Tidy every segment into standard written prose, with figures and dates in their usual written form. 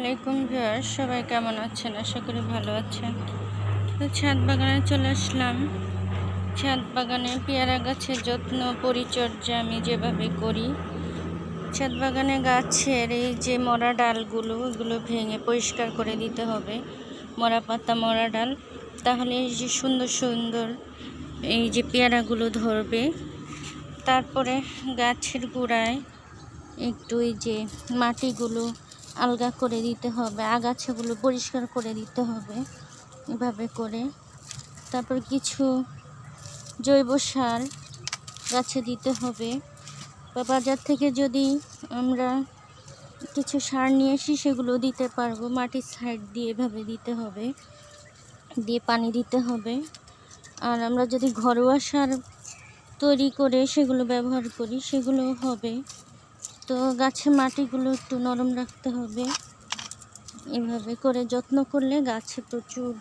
আলাইকুম ভিউয়ার্স, সবাই কেমন আছেন? আশা করি ভালো আছেন। তো ছাদ বাগানে চলে আসলাম। ছাদ বাগানে পেয়ারা গাছের যত্ন পরিচর্যা আমি যেভাবে করি, ছাদ বাগানে গাছের এই যে মরা ডালগুলো, এগুলো ভেঙে পরিষ্কার করে দিতে হবে। মরা পাতা, মরা ডাল, তাহলে এই যে সুন্দর সুন্দর এই যে পেয়ারাগুলো ধরবে। তারপরে গাছের গোড়ায় একটু এই যে মাটিগুলো আলগা করে দিতে হবে, আগাছাগুলো পরিষ্কার করে দিতে হবে এভাবে করে। তারপর কিছু জৈব সার গাছে দিতে হবে, বা বাজার থেকে যদি আমরা কিছু সার নিয়ে আসি সেগুলো দিতে পারবো। মাটির সাইড দিয়ে এভাবে দিতে হবে, দিয়ে পানি দিতে হবে। আর আমরা যদি ঘরোয়া সার তৈরি করে সেগুলো ব্যবহার করি সেগুলোও হবে। তো গাছের মাটিগুলো একটু নরম রাখতে হবে। এভাবে করে যত্ন করলে গাছে প্রচুর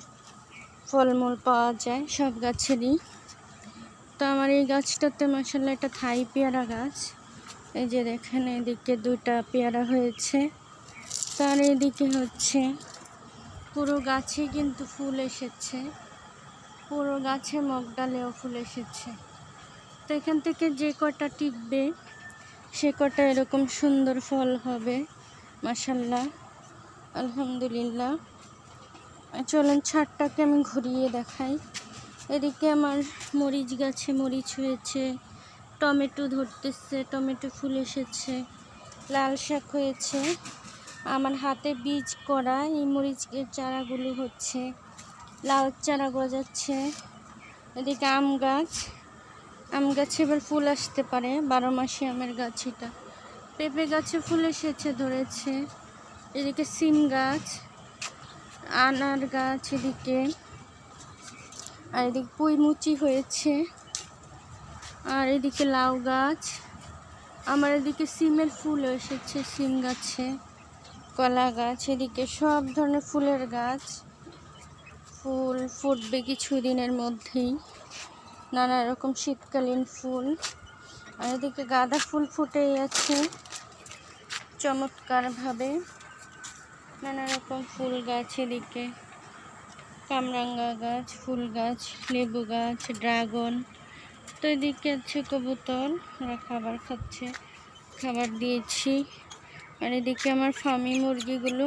ফলমূল পাওয়া যায়, সব গাছেরই। তো আমার এই গাছটাতে মাশাআল্লাহ একটা থাই পেয়ারা গাছ, এই যে দেখেন এদিকে দুইটা পেয়ারা হয়েছে, তার এদিকে হচ্ছে পুরো গাছে কিন্তু ফুল এসেছে, পুরো গাছে মগডালেও ফুল এসেছে। তো এখান থেকে যে কটা টিকবে সে কটা এরকম সুন্দর ফল হবে মাশাআল্লাহ, আলহামদুলিল্লাহ। চলেন ছাদটাকে আমি ঘুরিয়ে দেখাই। এদিকে আমার মরিচ গাছে মরিচ হয়েছে, টমেটো ধরতেছে, টমেটো ফুল এসেছে, লাল শাক হয়েছে। আমার হাতে বীজ করা এই মরিচের চারাগুলো হচ্ছে, লাল চারা গজাচ্ছে। এদিকে আম গাছে এবার ফুল আসতে পারে, 12 মাসে আমের গাছ এটা। পেঁপে গাছে ফুল এসেছে, ধরেছে। এদিকে সিম গাছ, আনার গাছ এদিকে, আর এদিকে পুঁই মুচি হয়েছে, আর এদিকে লাউ গাছ। আমার এদিকে সিমের ফুল এসেছে সিম গাছে, কলা গাছ, এদিকে সব ধরনের ফুলের গাছ। ফুল ফুটবে কিছুদিনের মধ্যেই, নানা রকম শীতকালীন ফুল। আর এদিকে গাঁদা ফুল ফুটেই আছে চমৎকারভাবে, নানা রকম ফুল গাছ। এদিকে কামরাঙ্গা গাছ, ফুল গাছ, লেবু গাছ, ড্রাগন। তো এদিকে আছে কবুতর, ওরা খাবার খাচ্ছে, খাবার দিয়েছি। আর এদিকে আমার ফার্মি মুরগিগুলো,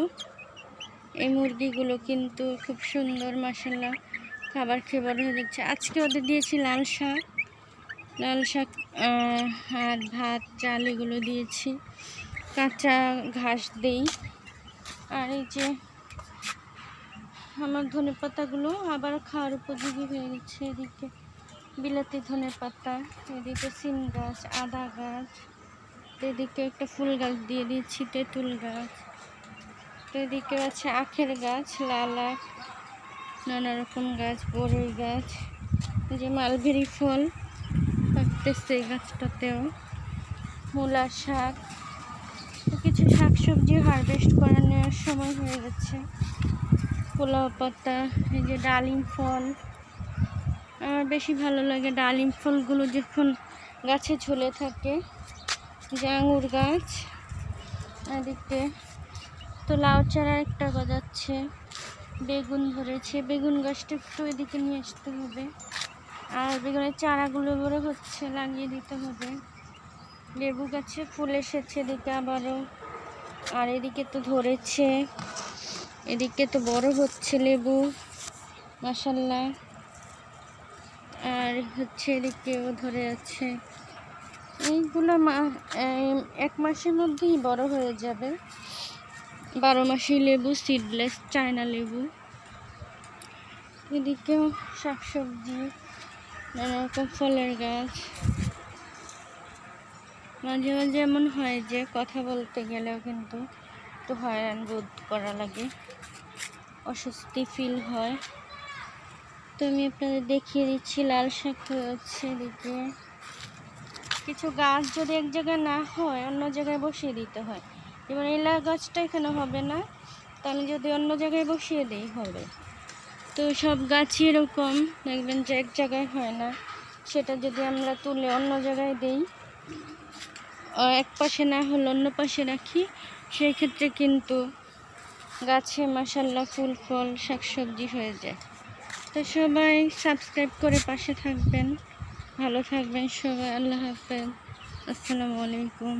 এই মুরগিগুলো কিন্তু খুব সুন্দর মাশাআল্লাহ, খাবার খেয়ে বড় হয়ে যাচ্ছে। আজকে ওদের দিয়েছি লাল শাক আর ভাত, চাল এগুলো দিয়েছি, কাঁচা ঘাস দেই। আর এই যে আমার ধনে পাতাগুলো আবার খাওয়ার উপযোগী হয়ে গেছে। এদিকে বিলাতি ধনে পাতা, এদিকে সিম গাছ, আদা গাছ, এদিকে একটা ফুল গাছ দিয়ে দিচ্ছি, তেঁতুল গাছ। তো এদিকে আছে আখের গাছ, লাল আখ, নানা রকম গাছ, বড়ই গাছ, যে মালবেরি ফল থাকতেছে এই গাছটাতেও, মূলা শাক। তো কিছু শাকসবজি হারভেস্ট করে নেওয়ার সময় হয়ে গেছে। পোলাও পাতা, এই যে ডালিম ফল, আমার বেশি ভালো লাগে ডালিম ফলগুলো যখন গাছে ঝুলে থাকে। যে আঙুর গাছ, এদিকে তো লাউ চারা একটা গজাচ্ছে, বেগুন ধরেছে, বেগুন গাছটা একটু এদিকে নিয়ে আসতে হবে। আর বেগুনের চারাগুলো বড় হচ্ছে, লাগিয়ে দিতে হবে। লেবু গাছে ফুল এসেছে এদিকে আবারও, আর এদিকে তো ধরেছে, এদিকে তো বড় হচ্ছে লেবু মাশাআল্লাহ। আর হচ্ছে এদিকেও ধরে আছে। এইগুলো 1 মাসের মধ্যেই বড় হয়ে যাবে। 12 মাসি লেবু, সিডলেস চায়না লেবু। এদিকেও শাকসবজি, নানা রকম ফলের গাছ। মাঝে মাঝে এমন হয় যে কথা বলতে গেলেও কিন্তু একটু হয়রান বোধ করা লাগে, অস্বস্তি ফিল হয়। তো আমি আপনাদের দেখিয়ে দিচ্ছি, লাল শাক হচ্ছে এদিকে। কিছু গাছ যদি এক জায়গায় না হয় অন্য জায়গায় বসিয়ে দিতে হয়, যেমন এই গাছটা এখানে হবে না, তাহলে যদি অন্য জায়গায় বসিয়ে দিই হবে। তো সব গাছই এরকম দেখবেন যে এক জায়গায় হয় না, সেটা যদি আমরা তুলে অন্য জায়গায় দিই, এক পাশে না হলে অন্য পাশে রাখি, সেই ক্ষেত্রে কিন্তু গাছে মাশাআল্লাহ ফুল ফল শাকসবজি হয়ে যায়। তো সবাই সাবস্ক্রাইব করে পাশে থাকবেন, ভালো থাকবেন সবাই। আল্লাহ হাফেজ, আসসালামু আলাইকুম।